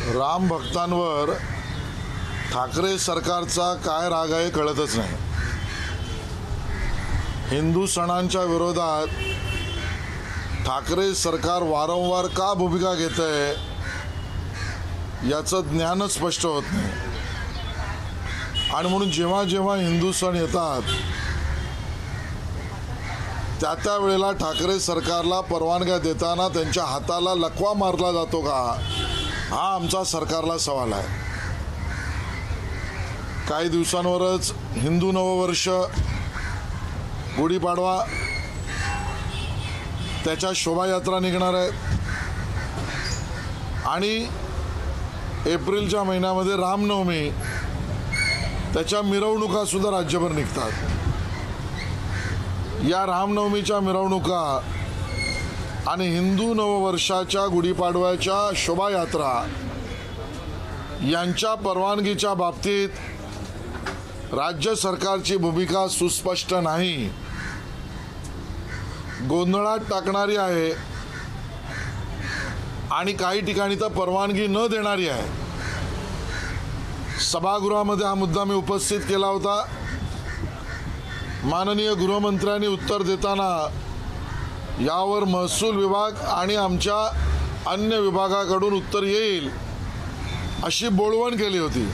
राम भक्तांवर ठाकरे सरकारचा काय राग आहे कळतच नाही। हिंदू सणांच्या विरोधात ठाकरे सरकार वारंवार का भूमिका घेत आहे याचं ज्ञानच स्पष्ट होत नाही। आणि म्हणून जेव्हा जेव्हा हिंदू सण येतात त्या वेळेला ठाकरे सरकारला परवानग्या देताना त्यांच्या हाताला लकवा मारला जातो का, हा आमचा सरकारला सवाल आहे। काही दिवसांवरच हिंदू नववर्ष गुढीपाडवा त्याच्या शोभायात्रा निघणार आहेत आणि एप्रिलच्या महिन्यामध्ये रामनवमी त्याच्या मिरवणुका सुद्धा राज्यभर निघतात। या रामनवमीच्या मिरवणुका आणि हिंदू नववर्षाच्या गुढीपाडव्याच्या शोभायात्रा यांच्या परवानगीच्या बाबतीत राज्य सरकारची भूमिका सुस्पष्ट नाही, गोंधळात टाकणारी आहे आणि काही ठिकाणी तर परवानगी न देणारी आहे। सभागृहामध्ये हा मुद्दा मी उपस्थित केला होता। माननीय गृहमंत्र्यांनी उत्तर देताना यावर महसूल विभाग आणि आमच्या अन्य विभागाकडून उत्तर येईल अशी बोलवण केली होती।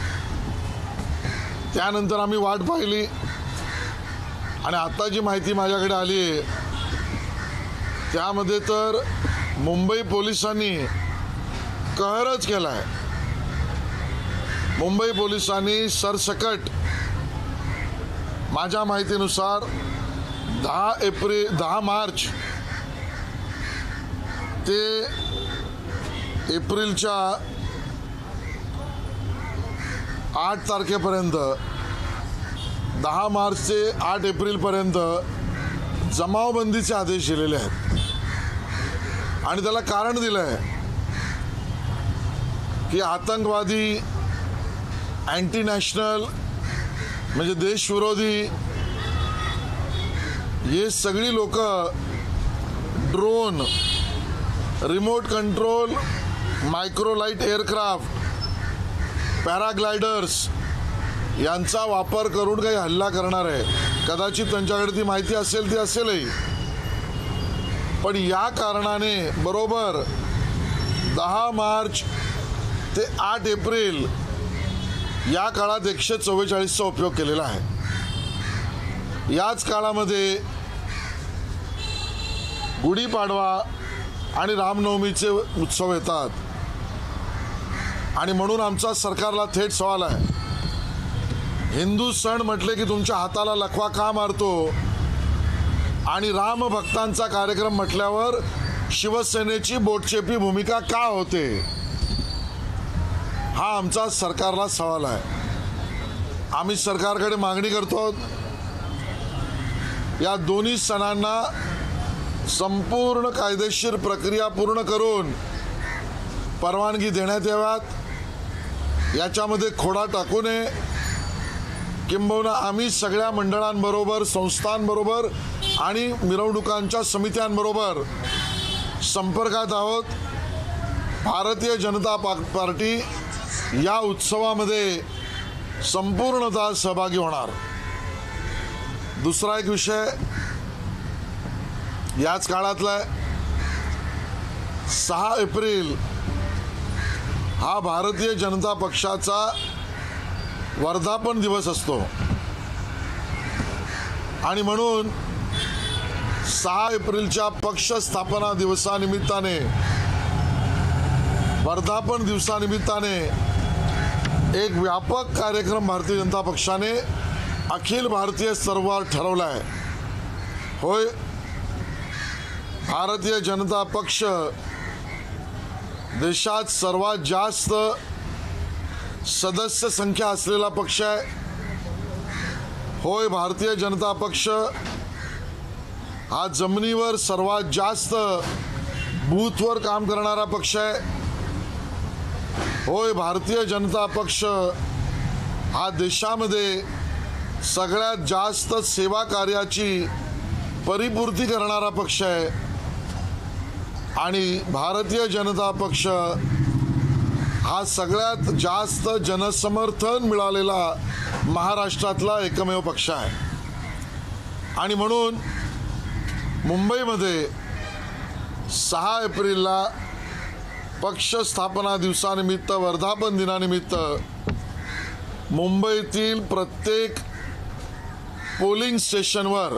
त्यानंतर आम्ही वाट पाहिली आणि आता जी माहिती माझ्याकडे आली आहे त्यामध्ये तर मुंबई पोलिसांनी कहरच केला आहे। मुंबई पोलिसांनी सरसकट माझ्या माहितीनुसार 10 मार्च ते एप्रिलच्या 8 तारखेपर्यंत 10 मार्च ते 8 एप्रिलपर्यंत जमावबंदीचे आदेश दिलेले आहेत आणि त्याला कारण दिलं आहे की आतंकवादी, अँटी नॅशनल म्हणजे देशविरोधी हे सगळी लोक drone, remote control microlight aircraft, paragliders यांचा वापर करून काही हल्ला करणार आहे। कदाचित त्यांच्याकडे ती माहिती असेल, ती असेलही, पण या कारणाने बरोबर 10 मार्च ते 8 एप्रिल या काळात 144चा उपयोग केलेला आहे। याच काळामध्ये गुढीपाडवा आणि रामनवमीचे उत्सव येतात आणि म्हणून आमचा सरकारला थेट सवाल आहे, हिंदू सण म्हटले की तुमच्या हाताला लकवा का मारतो आणि राम भक्तांचा कार्यक्रम म्हटल्यावर शिवसेनेची बोटचेपी भूमिका का होते, हा आमचा सरकारला सवाल आहे। आम्ही सरकारकडे मागणी करतो या दोन्ही सणांना संपूर्ण कायदेशीर प्रक्रिया पूर्ण करून परवानगी देण्यात याव्यात। याच्यामध्ये खोडा टाकू नये, किंबहुना आम्ही सगळ्या मंडळांबरोबर, संस्थांबरोबर आणि मिरवणुकांच्या समित्यांबरोबर संपर्कात आहोत। भारतीय जनता पार्टी या उत्सवामध्ये संपूर्णतः सहभागी होणार। दुसरा एक विषय याच काळातला 6 एप्रिल हा भारतीय जनता पक्षाचा वर्धापन दिवस असतो आणि म्हणून 6 एप्रिलच्या पक्ष स्थापना दिवसानिमित्ताने, वर्धापन दिवसानिमित्ताने एक व्यापक कार्यक्रम भारतीय जनता पक्षाने अखिल भारतीय स्तरावर ठरवला आहे। होय, भारतीय जनता पक्ष देशात सर्वात जास्त सदस्य संख्या असलेला पक्ष आहे। होय, भारतीय जनता पक्ष हा जमिनीवर सर्वात जास्त बूथवर काम करणारा पक्ष आहे। होय, भारतीय जनता पक्ष हा देशामध्ये सगळ्यात जास्त सेवा कार्याची परिपूर्ती करणारा पक्ष आहे आणि भारतीय जनता पक्ष हा सगळ्यात जास्त जनसमर्थन मिळालेला महाराष्ट्रातला एकमेव पक्ष आहे आणि म्हणून मुंबईमध्ये 6 एप्रिलला पक्ष स्थापना दिवसानिमित्त वर्धापन दिनानिमित्त मुंबईतील प्रत्येक पोलिंग स्टेशनवर,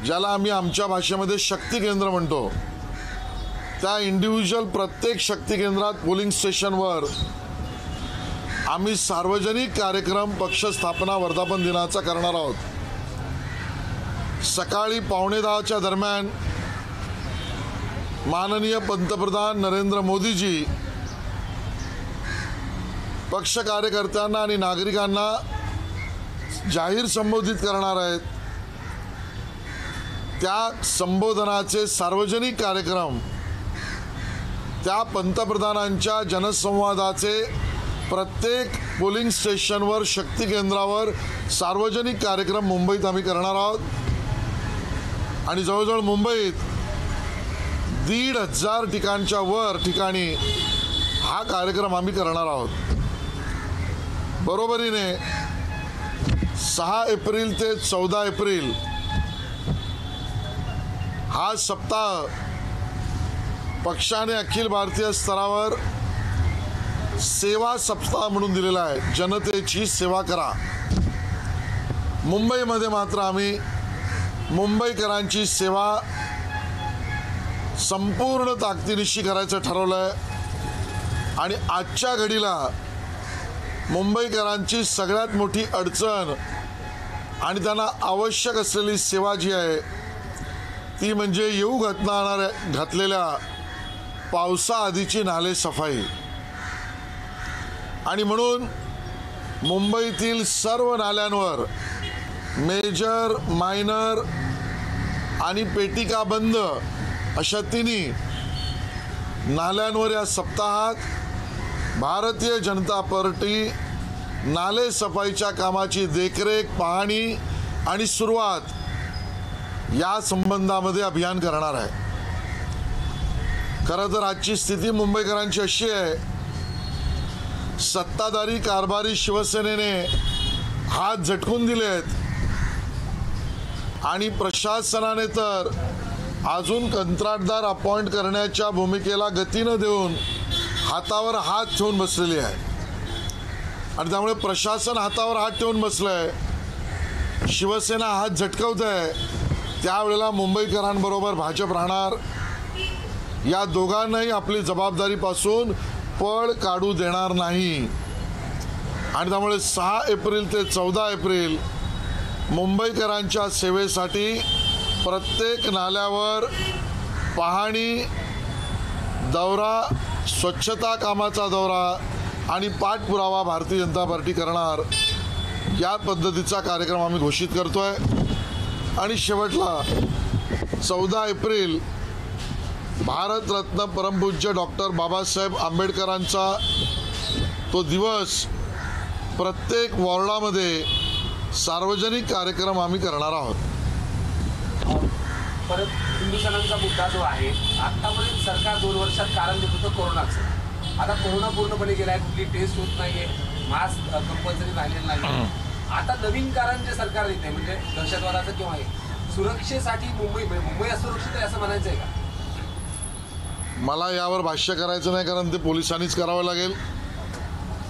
ज्याला आम्ही आमच्या भाषेमध्ये शक्ती केंद्र म्हणतो, त्या इंडिव्हिज्युअल प्रत्येक शक्ती केंद्रात पोलिंग स्टेशनवर आम्ही सार्वजनिक कार्यक्रम पक्ष स्थापना वर्धापन दिनाचा करणार आहोत. सकाळी 9:15च्या दरम्यान माननीय पंतप्रधान नरेंद्र मोदीजी पक्ष कार्यकर्त्यांना आणि नागरिकांना जाहीर संबोधित करणार आहेत. त्या संबोधनाचे सार्वजनिक कार्यक्रम, त्या पंतप्रधानांच्या जनसंवादाचे प्रत्येक पोलिंग स्टेशनवर, शक्ती केंद्रावर सार्वजनिक कार्यक्रम मुंबईत आम्ही करणार आहोत आणि जवळजवळ मुंबईत 1,500 ठिकाणच्या वर ठिकाणी हा कार्यक्रम आम्ही करणार आहोत. बरोबरीने 6 एप्रिल ते 14 एप्रिल हा सप्ताह पक्षाने अखिल भारतीय स्तरावर सेवा सप्ताह म्हणून दिलेला आहे. जनतेची सेवा करा. मुंबईमध्ये मात्र आम्ही मुंबईकरांची सेवा संपूर्ण ताकदीनिशी करायचं ठरवलंय आणि आजच्या घडीला मुंबईकरांची सगळ्यात मोठी अडचण आणि त्यांना आवश्यक असलेली सेवा जी आहे ती म्हणजे येऊ घातलेल्या पावसाआधीची नाले सफाई. आणि म्हणून मुंबईतील सर्व नाल्यांवर मेजर, मायनर आणि पेटिका बंद अशा तिन्ही नाल्यांवर या सप्ताहात भारतीय जनता पार्टी नाले सफाईच्या कामाची देखरेख, पाहणी आणि सुरुवात या संबंधामध्ये अभियान करणार आहे. खरं तर आजची स्थिती मुंबईकरांची अशी आहे, सत्ताधारी कारभारी शिवसेनेने हात झटकून दिलेत आणि प्रशासनाने तर अजून कंत्राटदार अपॉइंट करण्याच्या भूमिकेला गती न देऊन हातावर हात ठेवून बसलेली आहे आणि त्यामुळे प्रशासन हातावर हात ठेवून बसलंय, शिवसेना हात झटकवत आहे. त्यावेळेला मुंबईकरांबरोबर भाजप राहणार. या दोघांनाही आपली जबाबदारीपासून पळ काढू देणार नाही आणि त्यामुळे 6 एप्रिल ते 14 एप्रिल मुंबईकरांच्या सेवेसाठी प्रत्येक नाल्यावर पाहणी, दौरा, स्वच्छता कामाचा दौरा आणि पाठपुरावा भारतीय जनता पार्टी करणार. या पद्धतीचा कार्यक्रम आम्ही घोषित करतोय आणि शेवटला 14 एप्रिल भारतरत्न परमपूज्य डॉक्टर बाबासाहेब आंबेडकरांचा तो दिवस प्रत्येक वॉर्डामध्ये सार्वजनिक कार्यक्रम आम्ही करणार आहोत. परत हिंदुस्थानाचा मुद्दा जो आहे, आतापर्यंत सरकार 2 वर्षात कारण देत होतं कोरोनाचं. आता कोरोना पूर्णपणे गेला आहे, कुठली टेस्ट होत नाहीये, मास्क कंपल्सरी राहिलेलं नाही. आता नवीन कारण जे सरकार देत आहे म्हणजे दहशतवादाचं किंवा आहे, सुरक्षेसाठी मुंबई असुरक्षित आहे असं म्हणायचं आहे का? मला यावर भाष्य करायचं नाही, कारण ते पोलिसांनीच करावं लागेल.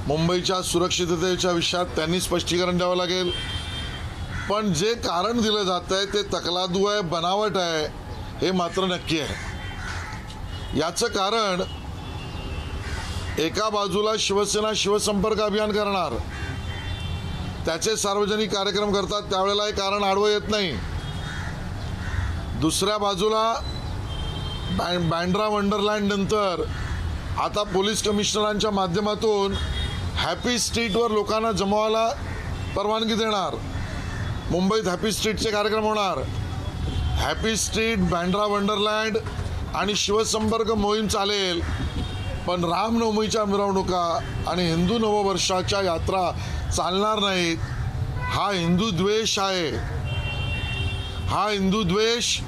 मुंबईच्या सुरक्षिततेच्या विषयात त्यांनी स्पष्टीकरण द्यावं लागेल. पण जे कारण दिलं जात आहे ते तकलादू आहे, बनावट आहे, हे मात्र नक्की आहे. याचं कारण एका बाजूला शिवसेना शिवसंपर्क अभियान करणार, त्याचे सार्वजनिक कार्यक्रम करतात, त्यावेळेला हे कारण आडवं येत नाही. दुसऱ्या बाजूला बँड्रा वंडरलँड नंतर आता पोलीस कमिशनरांच्या माध्यमातून हॅपी स्ट्रीटवर लोकांना जमवायला परवानगी देणार. मुंबईत हॅपी स्ट्रीटचे कार्यक्रम होणार. हॅपी स्ट्रीट, बँड्रा वंडरलँड आणि शिवसंपर्क मोहीम चालेल, पण रामनवमीच्या मिरवणुका आणि हिंदू नववर्षाच्या यात्रा चालणार नाहीत. हा हिंदू द्वेष आहे. हा हिंदू द्वेष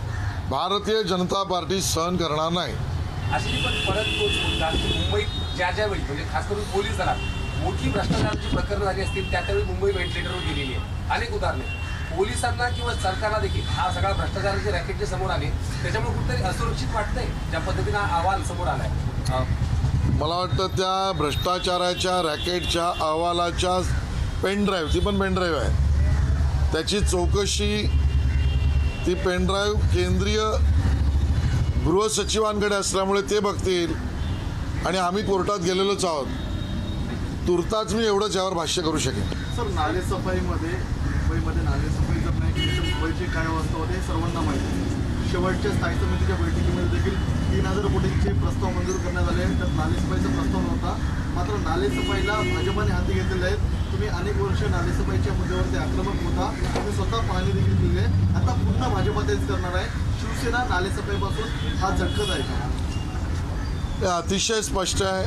भारतीय जनता पार्टी सहन करणार नाही. अशी पण परत तोच मुद्दा की मुंबईत ज्या वेळी म्हणजे खास करून पोलीस दलात मोठी भ्रष्टाचाराची प्रकरणं झाली असतील त्यावेळी मुंबई व्हेंटिलेटरवर गेलेली आहे. अनेक उदाहरणे पोलिसांना किंवा सरकारला देखील हा सगळा भ्रष्टाचाराचे रॅकेट जे समोर आले त्याच्यामुळे कुठेतरी असुरक्षित वाटतंय ज्या पद्धतीनं अहवाल समोर आलाय. मला वाटतं त्या भ्रष्टाचाराच्या रॅकेटच्या अहवालाच्या पेनड्राईव्ह, ती पण पेनड्राईव्ह आहे, त्याची चौकशी ती पेनड्राईव्ह केंद्रीय गृहसचिवांकडे असल्यामुळे ते बघतील आणि आम्ही कोर्टात गेलेलोच आहोत. तुर्ताच मी एवढंच यावर भाष्य करू शकेन. सर, नालेसफाईमध्ये मुंबईमध्ये नालेसफाई जर नाही केली तर मुंबईची काय अवस्था होते समोरांना माहिती आहे. शेवटच्या स्थायी समितीच्या बैठकीमध्ये देखील 3,000 कोटींचे प्रस्ताव मंजूर करण्यात आले आहेत. त्यात नालेसफाईचा प्रस्ताव नव्हता. मात्र नालेसफाईला भाजपाने हाती घेतलेले आहेत. तुम्ही अनेक वर्ष नालेसफाईच्या मुद्द्यावरती आक्रमक होता, तुम्ही स्वतः पाहणी देखील दिली आहे. आता पुन्हा भाजपा तेच करणार आहे. शिवसेना नालेसफाईपासून हा झटकत आहे का? हे अतिशय स्पष्ट आहे.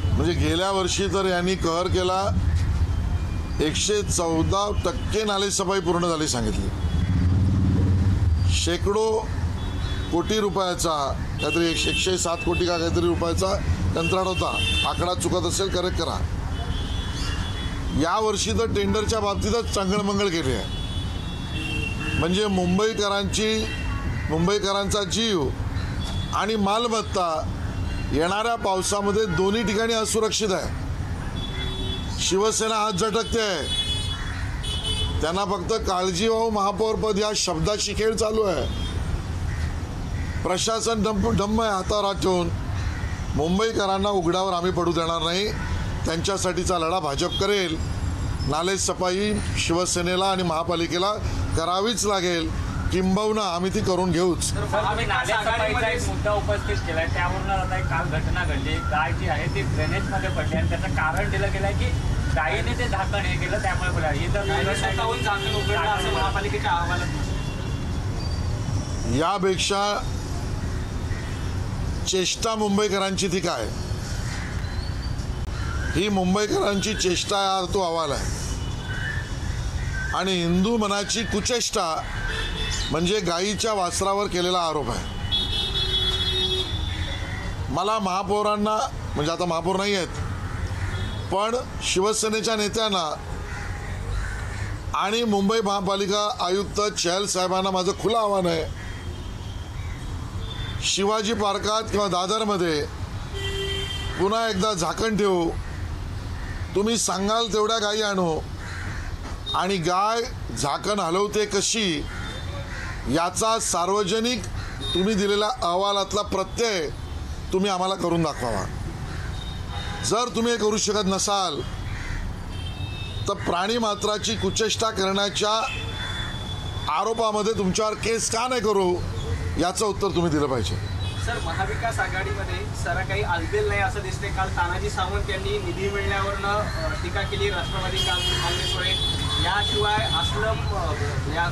म्हणजे गेल्या वर्षी तर यांनी कहर केला 114% नालेसफाई पूर्ण झाली सांगितली. शेकडो कोटी रुपयाचा काहीतरी 107 कोटी का काहीतरी रुपयाचा कंत्राट होता. आकडा चुकत असेल करेक्ट करा. यावर्षी तर टेंडरच्या बाबतीतच चांगळमंगळ केली आहे. म्हणजे मुंबईकरांचा जीव आणि मालमत्ता येणाऱ्या पावसामध्ये दोन्ही ठिकाणी असुरक्षित आहे. शिवसेना हात झटकते आहे. त्यांना फक्त काळजीवाहू महापौरपद या शब्दाची खेळ चालू आहे. प्रशासन डम्म आहे हातावर हात ठेवून. मुंबईकरांना उघड्यावर आम्ही पडू देणार नाही. त्यांच्यासाठीचा लढा भाजप करेल. नालेसफाई शिवसेनेला आणि महापालिकेला करावीच लागेल. किंबहुना आम्ही ती करून घेऊच. नालेसफाईचा एक मुद्दा उपस्थित केलाय, त्यावरून आता एक काल घटना घडली. गाय जी आहे ती ड्रेनेजमध्ये पडली आणि त्याचं कारण दिलं गेलंय की गायीने ते झाकण हे केलं त्यामुळे बोला हे तर झाकण उघडलं असं महापालिकेच्या अहवालात. यापेक्षा चेष्टा मुंबईकरांची ती काय, ही मुंबईकरांची चेष्टा हा तो अहवाल आहे. आणि हिंदू मनाची कुचेष्टा म्हणजे गायीच्या वासरावर केलेला आरोप आहे. मला महापौरांना, म्हणजे आता महापौर नाही आहेत, पण शिवसेनेच्या नेत्यांना आणि मुंबई महापालिका आयुक्त चहल साहेबांना माझं खुलं आव्हान आहे. शिवाजी पार्कात किंवा दादरमध्ये पुन्हा एकदा झाकण ठेवू. तुम्ही सांगाल तेवढ्या गायी आणू आणि गाय झाकण हलवते कशी याचा सार्वजनिक तुम्ही दिलेल्या अहवालातला प्रत्यय तुम्ही आम्हाला करून दाखवावा. जर तुम्ही हे करू शकत नसाल तर प्राणी मात्राची कुचेष्टा करण्याच्या आरोपामध्ये तुमच्यावर केस का नाही करू याचं उत्तर तुम्ही दिलं पाहिजे. सर, महाविकास आघाडीमध्ये सारा काही आलबेल नाही असं दिसते. काल तानाजी सावंत यांनी निधी मिळण्यावरनं टीका केली. राष्ट्रवादी काँग्रेसवर याशिवाय असलम या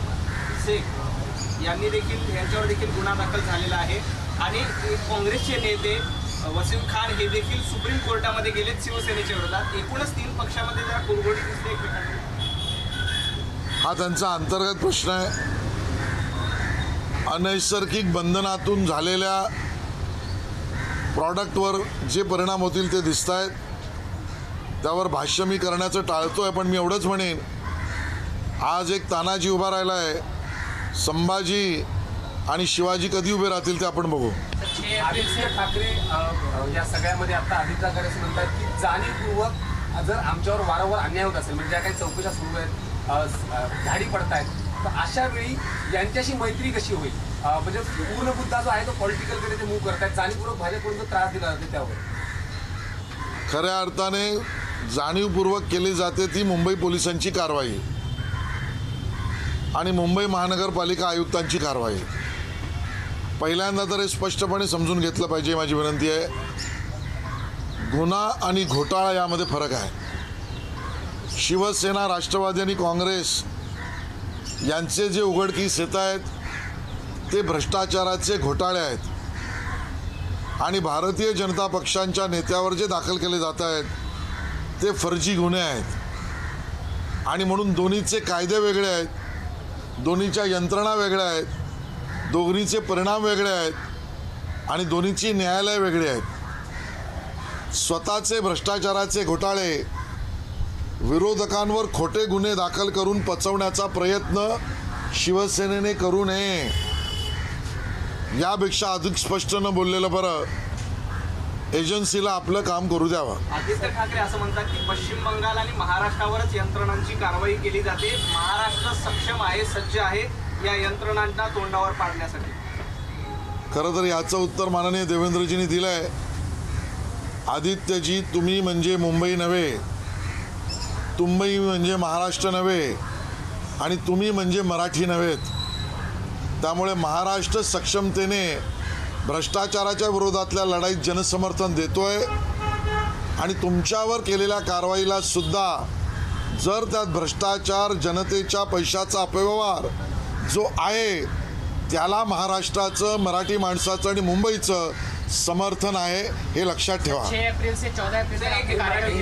शेख यांनी देखील यांच्यावर देखील गुन्हा दाखल झालेला आहे. आणि काँग्रेसचे नेते वसीम खान हे देखील सुप्रीम कोर्टामध्ये गेलेत शिवसेनेच्या विरोधात. एकूणच 3 पक्षामध्ये जरा कुरघोडी दिसते एकमेकांना. हा त्यांचा अंतर्गत प्रश्न आहे. अनैसर्गिक बंधनातून झालेल्या प्रॉडक्टवर जे परिणाम होतील ते दिसत आहेत. त्यावर भाष्य मी करण्याचं टाळतोय. पण मी एवढंच म्हणेन, आज एक तानाजी उभा राहिला आहे. संभाजी आणि शिवाजी कधी उभे राहतील ते आपण बघू. आदित्य ठाकरे या सगळ्यामध्ये आता आदित्य ठाकरे असं म्हणतात की जाणीवपूर्वक जर आमच्यावर वारंवार अन्याय होत असेल, म्हणजे ज्या काही चौकशा सुरू आहेत, झाडी पडतायत, तर अशा वेळी यांच्याशी मैत्री कशी होईल. म्हणजे पूर्ण मुद्दा जो आहे तो पॉलिटिकलकडे ते मूव्ह करतायत. जाणीवपूर्वक भाजपकडून त्रास दिला जाते त्यावर खऱ्या अर्थाने जाणीवपूर्वक केली जाते ती मुंबई पोलिसांची कारवाई आणि मुंबई महानगरपालिका आयुक्तांची कारवाई. पहिल्यांदा तर हे स्पष्टपणे समजून घेतलं पाहिजे. माझी विनंती आहे, गुन्हा आणि घोटाळा यामध्ये फरक आहे. शिवसेना, राष्ट्रवादी आणि काँग्रेस यांचे जे उघडकीस येत आहेत ते भ्रष्टाचाराचे घोटाळे आहेत आणि भारतीय जनता पक्षांच्या नेत्यावर जे दाखल केले जात आहेत ते फर्जी गुन्हे आहेत. आणि म्हणून दोन्हीचे कायदे वेगळे आहेत, दोन्हीच्या यंत्रणा वेगळ्या आहेत, दोन्हीचे परिणाम वेगळे आहेत. आणि दोन्हीची न्यायालय वेगळी आहेत. स्वतःचे भ्रष्टाचाराचे घोटाळे विरोधकांवर खोटे गुन्हे दाखल करून पचवण्याचा प्रयत्न शिवसेनेने करू नये. यापेक्षा अधिक स्पष्ट न बोललेलं बरं. एजन्सीला आपलं काम करू द्यावं. आदित्य ठाकरे असं म्हणतात की पश्चिम बंगाल आणि महाराष्ट्रावरच यंत्रणांची कारवाई केली जाते. महाराष्ट्र सक्षम आहे, सज्ज आहे या यंत्रणांना तोंडावर पाडण्यासाठी. खरं तर याचं उत्तर माननीय देवेंद्रजींनी दिलं आहे. आदित्यजी, तुम्ही म्हणजे मुंबई नव्हे, तुम्ही म्हणजे महाराष्ट्र नव्हे, आणि तुम्ही म्हणजे मराठी नव्हेत. त्यामुळे महाराष्ट्र सक्षमतेने भ्रष्टाचाराच्या विरोधातल्या लढाईत जनसमर्थन देतोय आणि तुमच्यावर केलेल्या कारवाईला सुद्धा जर त्यात भ्रष्टाचार, जनतेच्या पैशाचा अपव्यवहार जो आहे त्याला महाराष्ट्राचं, मराठी माणसाचं आणि मुंबईचं समर्थन आहे हे लक्षात ठेवा. 6 एप्रिल से 14 एप्रिल तक आपकी कार्यवाही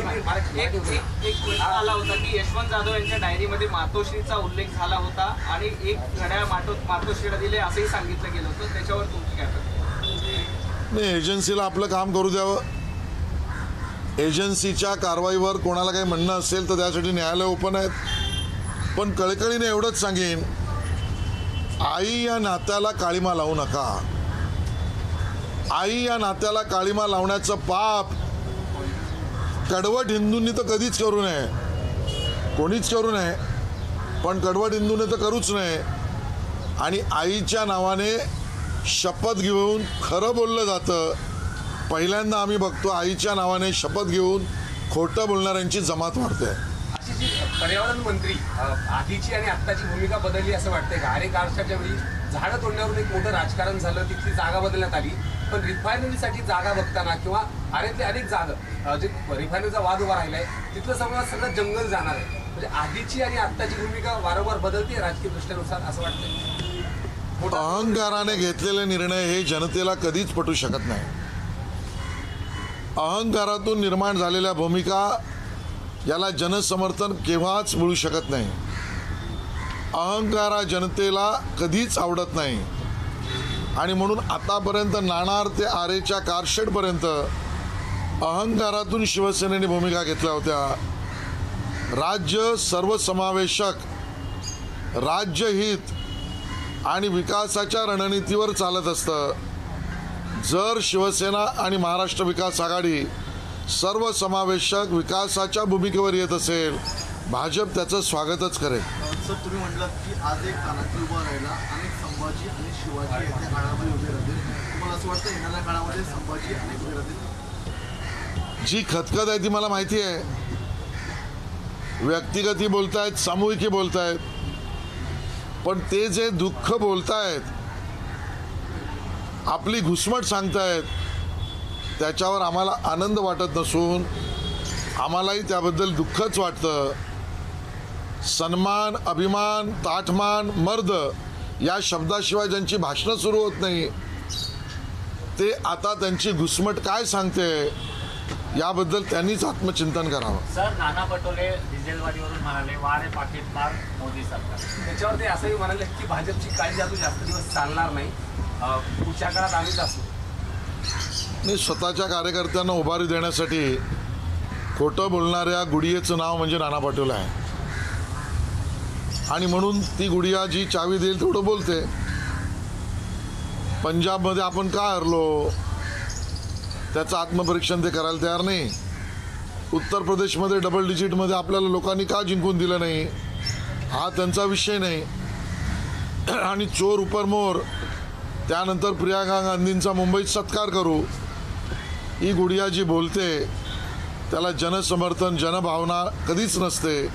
होगी. एक प्रश्न आला होता की यशवंत जाधव यांच्या डायरीमध्ये मातोश्रीचा उल्लेख झाला होता आणि एक घड्याळ मातोश्रीला दिले असंही सांगितलं गेलं होतं. त्याच्यावर तुमची काय प्रतिक्रिया? नाही, एजन्सीला आपलं काम करू द्यावं. एजन्सीच्या कारवाईवर कोणाला काही म्हणणं असेल तर त्यासाठी न्यायालय ओपन आहेत. पण कळकळीने एवढंच सांगेन, आई या नात्याला काळीमा लावू नका. आई या नात्याला काळीमा लावण्याचं पाप कडवट हिंदूंनी तर कधीच करू नये, कोणीच करू नये, पण कडवट हिंदूंनी तर करूच नये. आणि आईच्या नावाने शपथ घेऊन खरं बोललं जातं. पहिल्यांदा आम्ही बघतो आईच्या नावाने शपथ घेऊन खोटं बोलणाऱ्यांची जमात वाढते. अशी जी पर्यावरण मंत्री आधीची आणि आत्ताची भूमिका बदलली असं वाटतंय का? अरे कारच्या वेळी झाडं तोडण्यावरून एक मोठं राजकारण झालं, तिथली जागा बदलण्यात आली. पण रिफायनरीसाठी जागा बघताना किंवा अरे अनेक जागा जे रिफायनरीचा वाद उभा राहिलाय तिथलं सगळं जंगल जाणार आहे. म्हणजे आधीची आणि आत्ताची भूमिका वारंवार बदलते राजकीय दृष्ट्यानुसार असं वाटतंय. अहंकाराने घेतलेले निर्णय हे जनतेला कधीच पटू शकत नाही. अहंकारातून निर्माण झालेल्या भूमिका याला जनसमर्थन केव्हाच मिळू शकत नाही. अहंकार हा जनतेला कधीच आवडत नाही. आणि म्हणून आतापर्यंत नाणार ते आरेच्या कारशेडपर्यंत अहंकारातून शिवसेनेने भूमिका घेतल्या होत्या. राज्य सर्वसमावेशक, राज्यहित आणि विकासाच्या रणनीतीवर चालत असतं. जर शिवसेना आणि महाराष्ट्र विकास आघाडी सर्वसमावेशक विकासाच्या भूमिकेवर येत असेल, भाजप त्याचं स्वागतच करेल. सर, तुम्ही म्हटलात की आज एक तानाजी उभा राहिला, अनेक संभाजी आणि शिवाजी येत्या काळामध्ये उभे राहतील. तुम्हाला असं वाटतं येणाऱ्या काळामध्ये संभाजी अनेक उभे राहतील? जी खतखत आहे ती मला माहिती आहे. व्यक्तिगतही बोलतायत, सामूहिकही बोलतायत, पण ते जे दुःख बोलतायत, आपली घुसमट सांगतायत, त्याच्यावर आम्हाला आनंद वाटत नसून आम्हालाही त्याबद्दल दुःखच वाटतं. सन्मान, अभिमान, ताठमान, मर्द या शब्दाशिवाय ज्यांची भाषणं सुरू होत नाही, ते आता त्यांची घुसमट काय सांगते याबद्दल त्यांनीच आत्मचिंतन करावं. सर, नाना पटोले डिझेलवाडीवरून म्हणाले, वारे पाकिट मार मोदी सरकार. त्याच्यावर ते असंही म्हणाले की भाजपची काळी जादू जास्त दिवस चालणार नाही, पुढच्या काळात आम्हीच असू. मी स्वतःच्या कार्यकर्त्यांना उभारी देण्यासाठी खोटं बोलणाऱ्या गुडियेचं नाव म्हणजे नाना पटोले आहे. आणि म्हणून ती गुडिया जी चावी देईल तेवढं बोलते. पंजाबमध्ये आपण का हरलो त्याचं आत्मपरीक्षण ते करायला तयार नाही. उत्तर प्रदेशमध्ये डबल डिजिटमध्ये आपल्याला लोकांनी का जिंकून दिलं नाही हा त्यांचा विषय नाही. आणि चोर उपर मोर, त्यानंतर प्रियंका गांधींचा मुंबईत सत्कार करू, ही गुडिया जी बोलते त्याला जनसमर्थन, जनभावना कधीच नसते.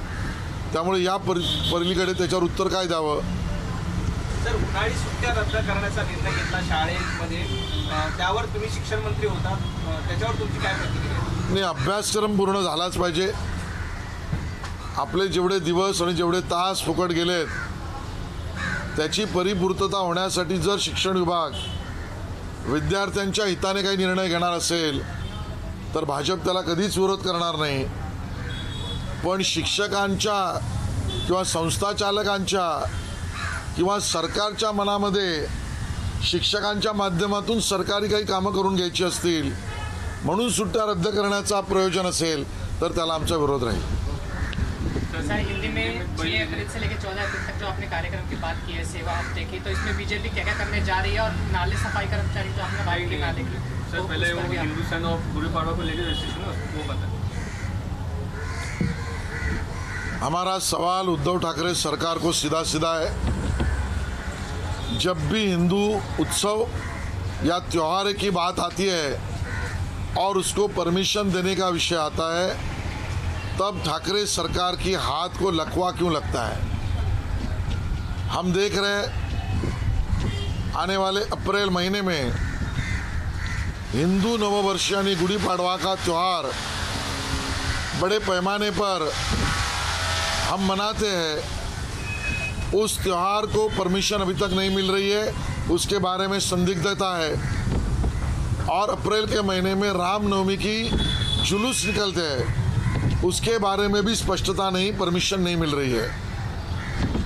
त्यामुळे या पलीकडे त्याच्यावर उत्तर काय द्यावं. सर, उन्हाळी सुट्ट्या रद्द करण्याचा निर्णय घेतला शाळेमध्ये, त्यावर तुम्ही शिक्षण मंत्री होता, त्याच्यावर तुमची काय प्रतिक्रिया? नाही, अभ्यासक्रम पूर्ण झालाच पाहिजे. आपले जेवढे दिवस आणि जेवढे तास फुकट गेलेत त्याची परिपूर्तता होण्यासाठी जर शिक्षण विभाग विद्यार्थ्यांच्या हिताने काही निर्णय घेणार असेल तर भाजप त्याला कधीच विरोध करणार नाही. पण शिक्षकांच्या किंवा संस्थाचालकांच्या किंवा सरकारच्या मनामध्ये शिक्षकांच्या माध्यमातून सरकारी काही कामं करून घ्यायची असतील म्हणून सुट्ट्या रद्द करण्याचा प्रयोजन असेल तर त्याला आमचा विरोध राहील। सर, हिंदी में 6 अप्रैल से लेकर 14 अप्रैल तक जो आपने कार्यक्रम की बात की है सेवा हफ्ते की, तो इसमें बीजेपी क्या क्या करने जा रही है और नाले सफाई कर्मचारी तो आपने बात की नाले की, सर पहले वो हिंदुस्तान और गुड़ी पड़वा को लेकर रजिस्ट्रेशन है वो बताएं। हमारा सवाल उद्धव ठाकरे सरकार को सीधा सीधा है, जब भी हिंदू उत्सव या त्योहार की बात आती है और उसको परमिशन देने का विषय आता है तब ठाकरे सरकार की हाथ को लकवा क्यों लगता है। हम देख रहे हैं आने वाले अप्रैल महीने में हिंदू नववर्ष यानी गुड़ी पड़वा का त्यौहार बड़े पैमाने पर हम मनाते हैं। उस त्यौहार को परमिशन अभी तक नहीं मिल रही है, उसके बारे में संदिग्धता है। और अप्रैल के महीने में रामनवमी की जुलूस निकलते हैं, उसके बारे में भी स्पष्टता नहीं, परमिशन नहीं मिल रही है।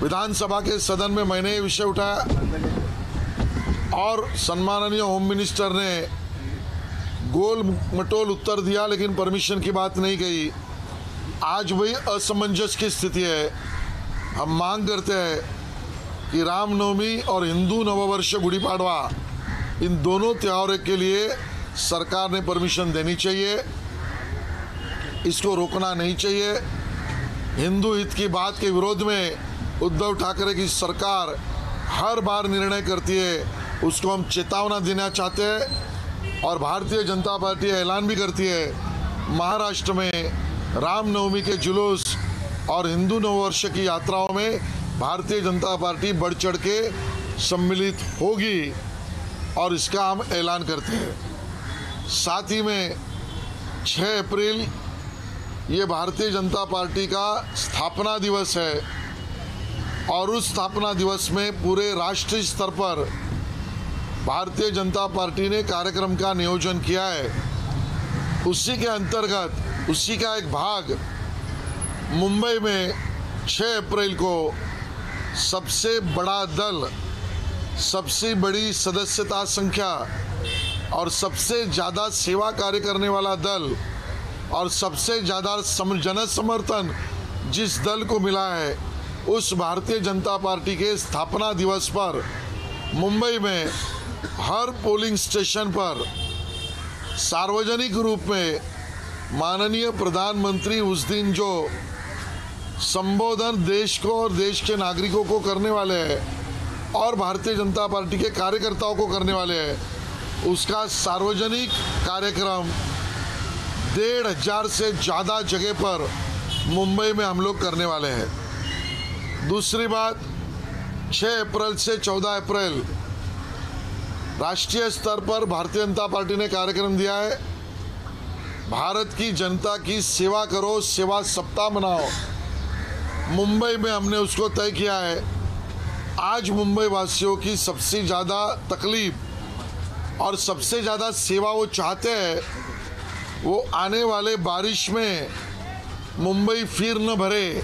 विधानसभा के सदन में मैंने ये विषय उठाया और सम्माननीय होम मिनिस्टर ने गोल मटोल उत्तर दिया, लेकिन परमिशन की बात नहीं कही। आज वही असमंजस की स्थिति है। हम मांग करते हैं कि रामनवमी और हिंदू नववर्ष गुड़ी पड़वा इन दोनों त्योहारों के लिए सरकार ने परमिशन देनी चाहिए, इसको रोकना नहीं चाहिए। हिंदू हित की बात के विरोध में उद्धव ठाकरे की सरकार हर बार निर्णय करती है, उसको हम चेतावना देना चाहते हैं। और भारतीय जनता पार्टी ऐलान भी करती है महाराष्ट्र में रामनवमी के जुलूस और हिंदू नववर्ष की यात्राओं में भारतीय जनता पार्टी बढ़ चढ़ के सम्मिलित होगी और इसका हम ऐलान करते हैं। साथ ही में 6 अप्रैल ये भारतीय जनता पार्टी का स्थापना दिवस है और उस स्थापना दिवस में पूरे राष्ट्रीय स्तर पर भारतीय जनता पार्टी ने कार्यक्रम का नियोजन किया है। उसी के अंतर्गत उसी का एक भाग मुंबई में 6 अप्रैल को सबसे बड़ा दल, सबसे बड़ी सदस्यता संख्या और सबसे ज़्यादा सेवा कार्य करने वाला दल और सबसे ज़्यादा जन समर्थन जिस दल को मिला है, उस भारतीय जनता पार्टी के स्थापना दिवस पर मुंबई में हर पोलिंग स्टेशन पर सार्वजनिक रूप में माननीय प्रधानमंत्री उस दिन जो संबोधन देश को और देश के नागरिकों को करने वाले हैं और भारतीय जनता पार्टी के कार्यकर्ताओं को करने वाले हैं, उसका सार्वजनिक कार्यक्रम 1,500 से ज़्यादा जगह पर मुंबई में हम लोग करने वाले हैं। दूसरी बात, 6 अप्रैल से 14 अप्रैल राष्ट्रीय स्तर पर भारतीय जनता पार्टी ने कार्यक्रम दिया है, भारत की जनता की सेवा करो, सेवा सप्ताह मनाओ। मुंबई में हमने उसको तय किया है। आज मुंबई वासियों की सबसे ज़्यादा तकलीफ और सबसे ज़्यादा सेवा वो चाहते हैं, वो आने वाले बारिश में मुंबई फिर न भरे,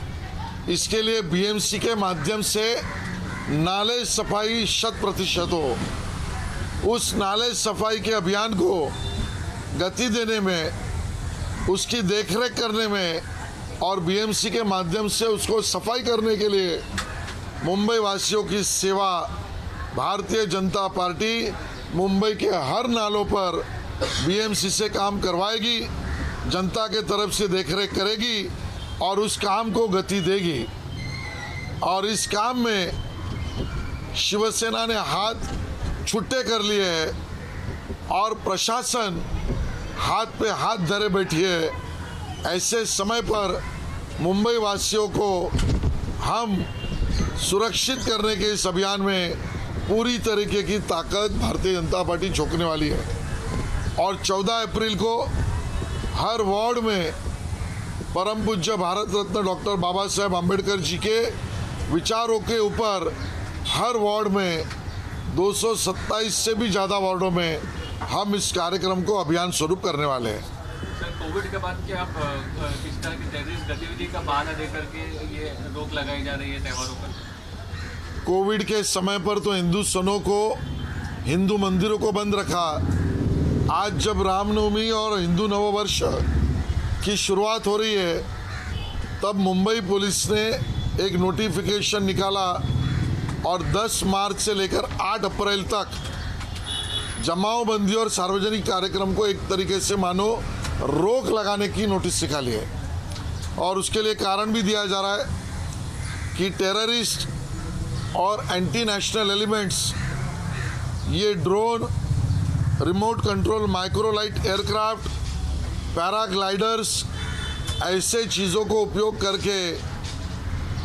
इसके लिए बीएमसी के माध्यम से नाले सफाई 100% हो। उस नाले सफाई के अभियान को गति देने में, उसकी देखरेख करने में और बीएमसी के माध्यम से उसको सफाई करने के लिए मुंबई वासियों की सेवा भारतीय जनता पार्टी मुंबई के हर नालों पर बीएमसी से काम करवाएगी, जनता के तरफ से देखरेख करेगी और उस काम को गति देगी। और इस काम में शिवसेना ने हाथ छुट्टे कर लिए हैं और प्रशासन हाथ पे हाथ धरे बैठी है। ऐसे समय पर मुंबई वासियों को हम सुरक्षित करने के इस अभियान में पूरी तरीके की ताकत भारतीय जनता पार्टी झोंकने वाली है। और 14 अप्रैल को हर वार्ड में परम पूज्य भारत रत्न डॉक्टर बाबा साहेब आम्बेडकर जी के विचारों के ऊपर हर वार्ड में 227 से भी ज़्यादा वार्डों में हम इस कार्यक्रम को अभियान स्वरूप करने वाले हैं। सर, कोविड के बाद क्या आप किस तरह की टेररिस्ट गतिविधि का बहाना देकर के ये रोक लगाई जा रही है त्योहारों पर? कोविड के समय पर तो हिंदुस्तानों को हिंदू मंदिरों को बंद रखा। आज जब रामनवमी और हिंदू नववर्ष की शुरुआत हो रही है, तब मुंबई पुलिस ने एक नोटिफिकेशन निकाला और 10 मार्च से लेकर 8 अप्रैल तक जमावबंदी और सार्वजनिक कार्यक्रम को एक तरीके से मानो रोक लगाने की नोटिस निकाली है। और उसके लिए कारण भी दिया जा रहा है कि टेररिस्ट और एंटी नेशनल एलिमेंट्स ये drone, remote control microlight aircraft, paragliders ऐसे चीज़ों को उपयोग करके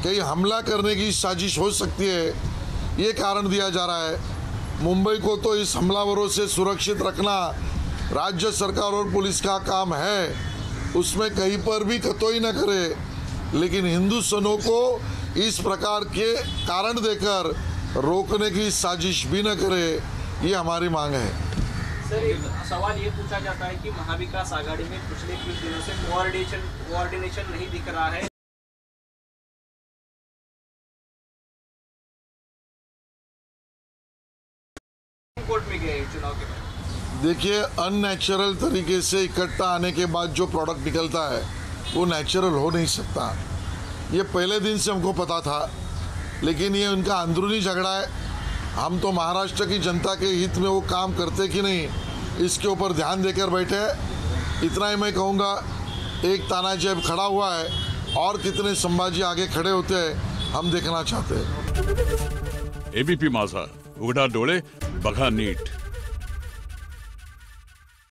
कहीं हमला करने की साजिश हो सकती है, ये कारण दिया जा रहा है। मुंबई को तो इस हमलावरों से सुरक्षित रखना राज्य सरकार और पुलिस का काम है, उसमें कहीं पर भी कतई न करे, लेकिन हिंदुस्तानों को इस प्रकार के कारण देकर रोकने की साजिश भी न करे, ये हमारी मांग है। सर, एक सवाल ये पूछा जाता है कि महाविकास आघाड़ी में पिछले कुछ दिनों से कोऑर्डिनेशन नहीं दिख रहा है। कोर्ट में गए चुनाव के बाद। देखिए, अननेचुरल तरीके से इकट्ठा आने के बाद जो प्रोडक्ट निकलता है वो नेचुरल हो नहीं सकता। ये पहले दिन से हमको पता था, लेकिन ये उनका अंदरूनी झगड़ा है। हम तो महाराष्ट्र की जनता के हित में वो काम करते कि नहीं, इसके ऊपर ध्यान देकर बैठे हैं। इतना ही मैं कहूँगा, एक तानाजी अब खड़ा हुआ है और कितने संभाजी आगे खड़े होते हैं हम देखना चाहते हैं। एबीपी माझा, उघडा डोळे बघा नीट।